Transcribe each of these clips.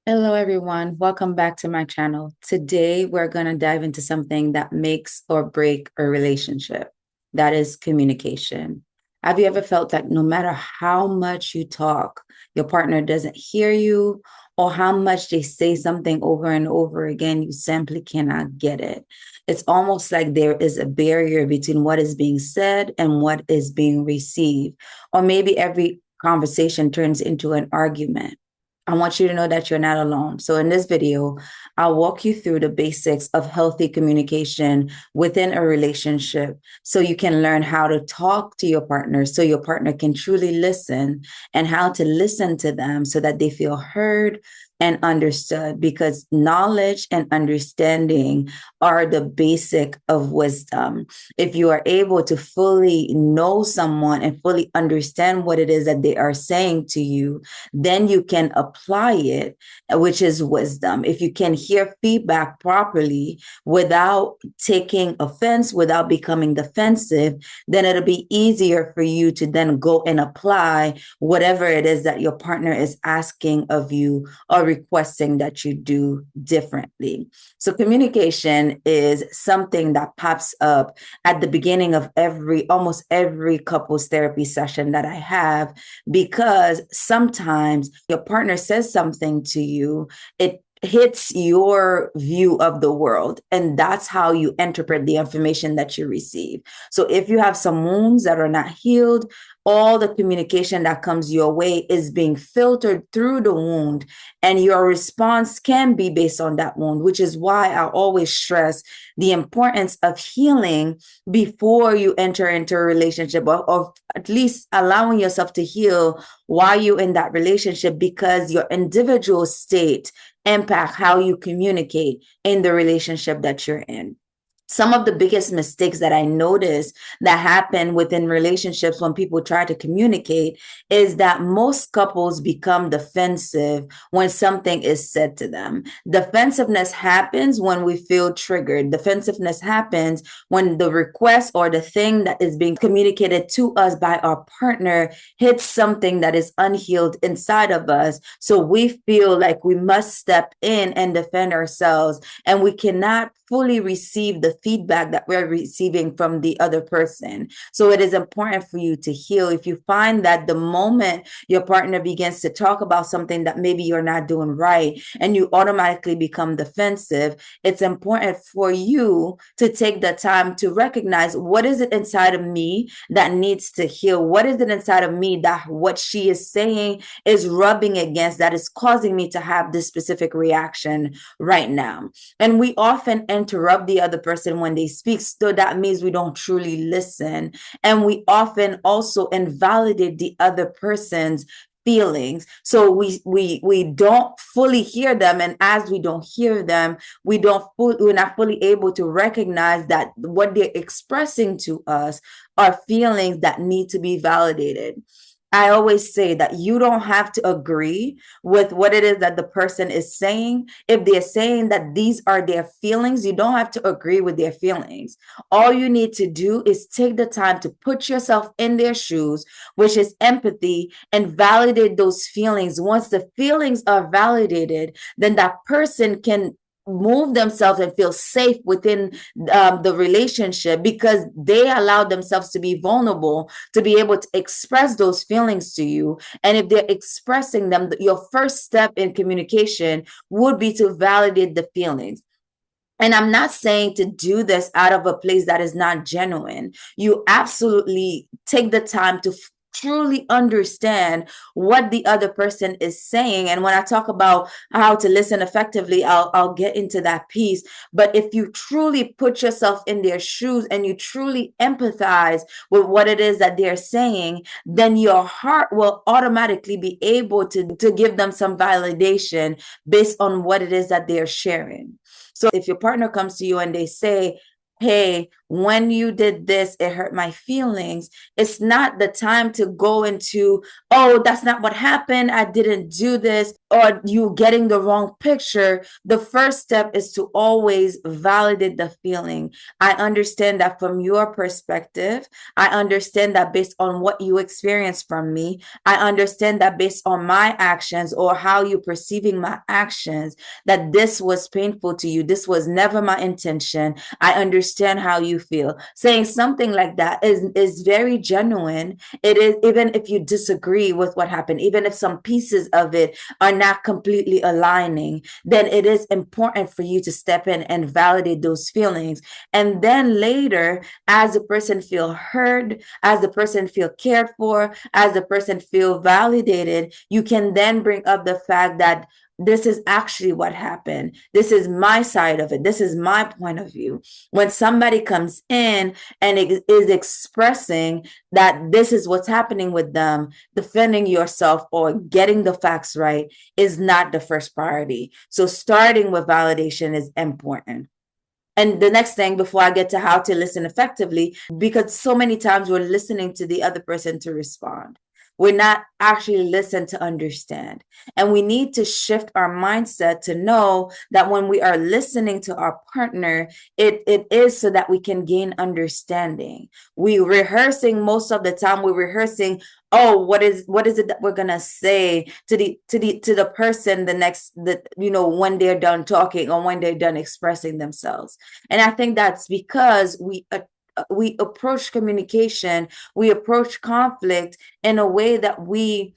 Hello, everyone. Welcome back to my channel. Today, we're going to dive into something that makes or break a relationship. That is communication. Have you ever felt that no matter how much you talk, your partner doesn't hear you, or how much they say something over and over again, you simply cannot get it? It's almost like there is a barrier between what is being said and what is being received. Or maybe every conversation turns into an argument. I want you to know that you're not alone. So, in this video, I'll walk you through the basics of healthy communication within a relationship so you can learn how to talk to your partner so your partner can truly listen, and how to listen to them so that they feel heard and understood, because knowledge and understanding are the basic of wisdom. If you are able to fully know someone and fully understand what it is that they are saying to you, then you can apply it, which is wisdom. If you can hear feedback properly without taking offense, without becoming defensive, then it'll be easier for you to then go and apply whatever it is that your partner is asking of you or requesting that you do differently. So communication is something that pops up at the beginning of almost every couples therapy session that I have, because sometimes your partner says something to you, it hits your view of the world, and that's how you interpret the information that you receive. So if you have some wounds that are not healed, all the communication that comes your way is being filtered through the wound, and your response can be based on that wound, which is why I always stress the importance of healing before you enter into a relationship, or at least allowing yourself to heal while you're in that relationship, because your individual state impact how you communicate in the relationship that you're in. Some of the biggest mistakes that I notice that happen within relationships when people try to communicate is that most couples become defensive when something is said to them. Defensiveness happens when we feel triggered. Defensiveness happens when the request or the thing that is being communicated to us by our partner hits something that is unhealed inside of us. So we feel like we must step in and defend ourselves, and we cannot fully receive the feedback that we're receiving from the other person. So it is important for you to heal. If you find that the moment your partner begins to talk about something that maybe you're not doing right and you automatically become defensive, it's important for you to take the time to recognize, what is it inside of me that needs to heal? What is it inside of me that what she is saying is rubbing against, that is causing me to have this specific reaction right now? And we often interrupt the other person when they speak, so that means we don't truly listen. And we often also invalidate the other person's feelings, so we don't fully hear them, and as we don't hear them, we're not fully able to recognize that what they're expressing to us are feelings that need to be validated. I always say that you don't have to agree with what it is that the person is saying. If they're saying that these are their feelings, you don't have to agree with their feelings. All you need to do is take the time to put yourself in their shoes, which is empathy, and validate those feelings. Once the feelings are validated, then that person can move themselves and feel safe within the relationship, because they allow themselves to be vulnerable, to be able to express those feelings to you. And if they're expressing them, your first step in communication would be to validate the feelings. And I'm not saying to do this out of a place that is not genuine. You absolutely take the time to truly understand what the other person is saying. And when I talk about how to listen effectively, I'll get into that piece. But if you truly put yourself in their shoes and you truly empathize with what it is that they're saying, then your heart will automatically be able to give them some validation based on what it is that they're sharing. So if your partner comes to you and they say, hey, when you did this, it hurt my feelings. It's not the time to go into, oh, that's not what happened, I didn't do this, or you getting the wrong picture. The first step is to always validate the feeling. I understand that from your perspective. I understand that based on what you experienced from me. I understand that based on my actions or how you're perceiving my actions, that this was painful to you. This was never my intention. I understand how you feel. Saying something like that is very genuine. It is, even if you disagree with what happened, even if some pieces of it are not completely aligning, then it is important for you to step in and validate those feelings. And then later, as the person feel heard, as the person feel cared for, as the person feel validated, you can then bring up the fact that this is actually what happened. This is my side of it. This is my point of view. When somebody comes in and is expressing that this is what's happening with them, defending yourself or getting the facts right is not the first priority. So starting with validation is important. And the next thing, before I get to how to listen effectively, because so many times we're listening to the other person to respond. We're not actually listening to understand. And we need to shift our mindset to know that when we are listening to our partner, it is so that we can gain understanding. We rehearsing most of the time, we're rehearsing, oh, what is it that we're gonna say to the person when they're done talking or when they're done expressing themselves. And I think that's because we approach communication, we approach conflict in a way that we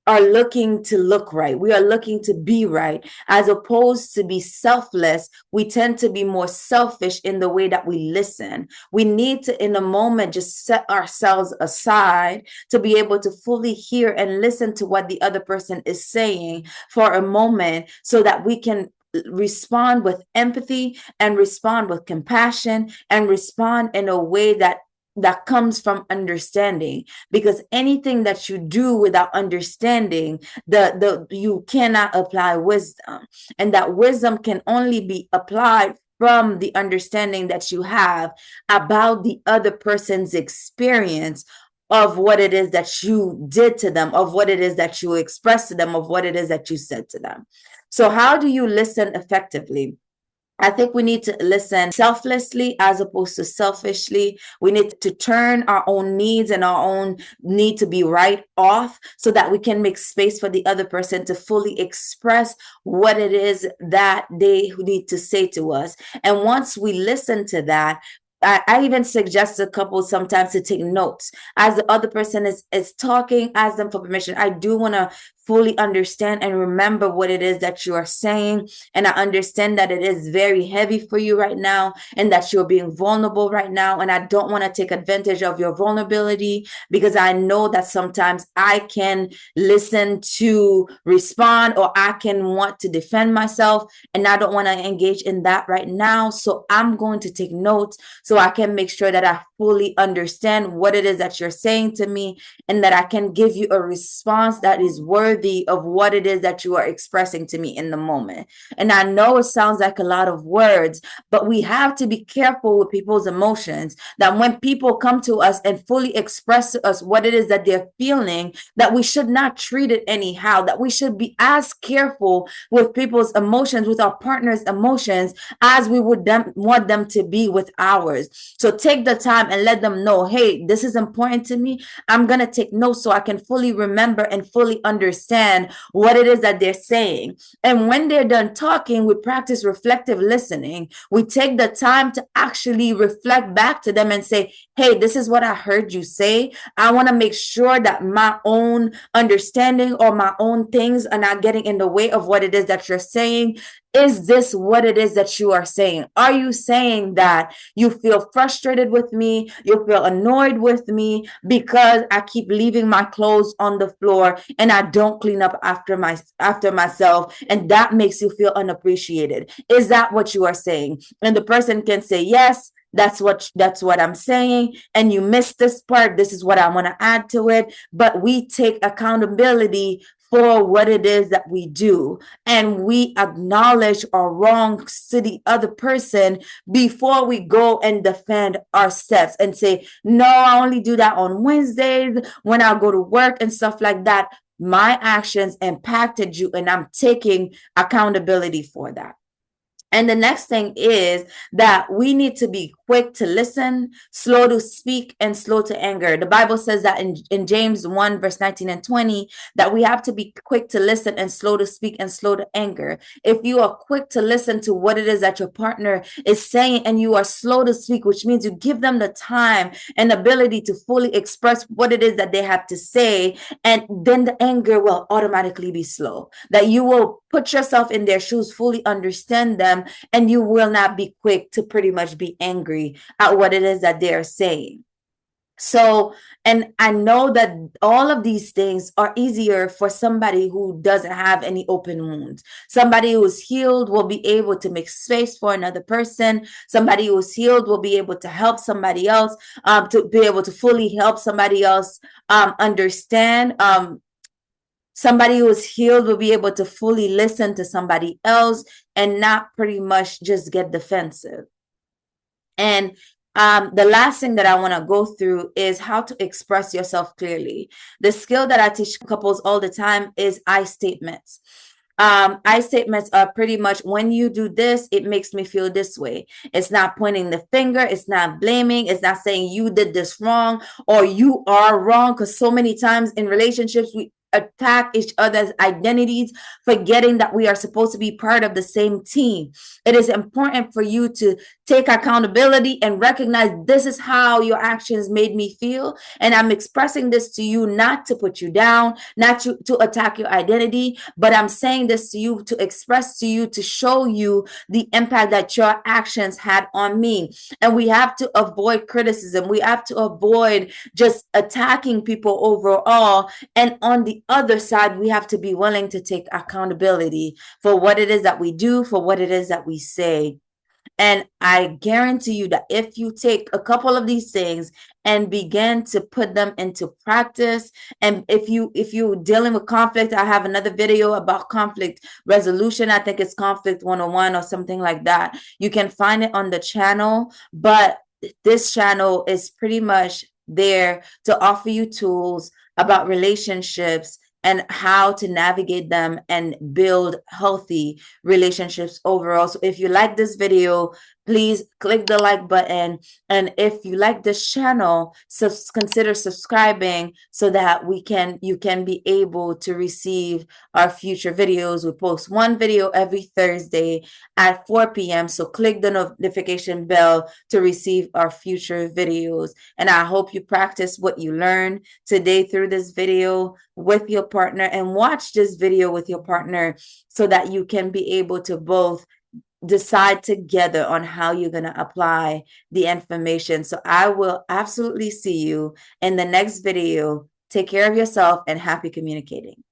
are looking to look right. We are looking to be right. As opposed to be selfless, we tend to be more selfish in the way that we listen. We need to, in a moment, just set ourselves aside to be able to fully hear and listen to what the other person is saying for a moment so that we can respond with empathy and respond with compassion and respond in a way that comes from understanding. Because anything that you do without understanding, you cannot apply wisdom, and that wisdom can only be applied from the understanding that you have about the other person's experience of what it is that you did to them, of what it is that you expressed to them, of what it is that you said to them. So how do you listen effectively? I think we need to listen selflessly as opposed to selfishly. We need to turn our own needs and our own need to be right off so that we can make space for the other person to fully express what it is that they need to say to us. And once we listen to that, I even suggest a couple sometimes to take notes as the other person is talking. Ask them for permission. I do want to fully understand and remember what it is that you are saying. And I understand that it is very heavy for you right now and that you're being vulnerable right now. And I don't want to take advantage of your vulnerability, because I know that sometimes I can listen to respond or I can want to defend myself. And I don't want to engage in that right now. So I'm going to take notes so I can make sure that I fully understand what it is that you're saying to me and that I can give you a response that is worthy of what it is that you are expressing to me in the moment. And I know it sounds like a lot of words, but we have to be careful with people's emotions, that when people come to us and fully express to us what it is that they're feeling, that we should not treat it anyhow, that we should be as careful with people's emotions, with our partner's emotions, as we would want them to be with ours. So take the time and let them know, hey, this is important to me. I'm going to take notes so I can fully remember and fully understand what it is that they're saying. And when they're done talking, we practice reflective listening. We take the time to actually reflect back to them and say, hey, this is what I heard you say. I want to make sure that my own understanding or my own things are not getting in the way of what it is that you're saying. Is this what it is that you are saying? Are you saying that you feel frustrated with me? You feel annoyed with me because I keep leaving my clothes on the floor and I don't clean up after myself, and that makes you feel unappreciated? Is that what you are saying? And the person can say, yes, that's what I'm saying. And you missed this part. This is what I want to add to it. But we take accountability for what it is that we do, and we acknowledge our wrongs to the other person before we go and defend our steps and say, no, I only do that on Wednesdays when I go to work and stuff like that. My actions impacted you, and I'm taking accountability for that. And the next thing is that we need to be quick to listen, slow to speak, and slow to anger. The Bible says that in James 1, verse 19 and 20, that we have to be quick to listen and slow to speak and slow to anger. If you are quick to listen to what it is that your partner is saying and you are slow to speak, which means you give them the time and ability to fully express what it is that they have to say, and then the anger will automatically be slow. That you will put yourself in their shoes, fully understand them, and you will not be quick to pretty much be angry at what it is that they're saying. So, and I know that all of these things are easier for somebody who doesn't have any open wounds. Somebody who is healed will be able to make space for another person. Somebody who is healed will be able to help somebody else, to be able to fully help somebody else understand. Somebody who is healed will be able to fully listen to somebody else and not pretty much just get defensive. And the last thing that I want to go through is how to express yourself clearly. The skill that I teach couples all the time is I statements. I statements are pretty much, when you do this, it makes me feel this way. It's not pointing the finger. It's not blaming. It's not saying you did this wrong or you are wrong. Because so many times in relationships, we attack each other's identities, forgetting that we are supposed to be part of the same team. It is important for you to take accountability and recognize this is how your actions made me feel. And I'm expressing this to you not to put you down, not to attack your identity, but I'm saying this to you to express to you, to show you the impact that your actions had on me. And we have to avoid criticism. We have to avoid just attacking people overall. And on the other side, we have to be willing to take accountability for what it is that we do, for what it is that we say. And I guarantee you that if you take a couple of these things and begin to put them into practice, and if you're dealing with conflict, I have another video about conflict resolution. I think it's Conflict 101 or something like that. You can find it on the channel, but this channel is pretty much there to offer you tools about relationships and how to navigate them and build healthy relationships overall. So if you like this video, please click the like button. And if you like this channel, consider subscribing so that you can be able to receive our future videos. We post one video every Thursday at 4 p.m. So click the notification bell to receive our future videos. And I hope you practice what you learned today through this video with your partner, and watch this video with your partner so that you can be able to both decide together on how you're going to apply the information. So I will absolutely see you in the next video. Take care of yourself and happy communicating.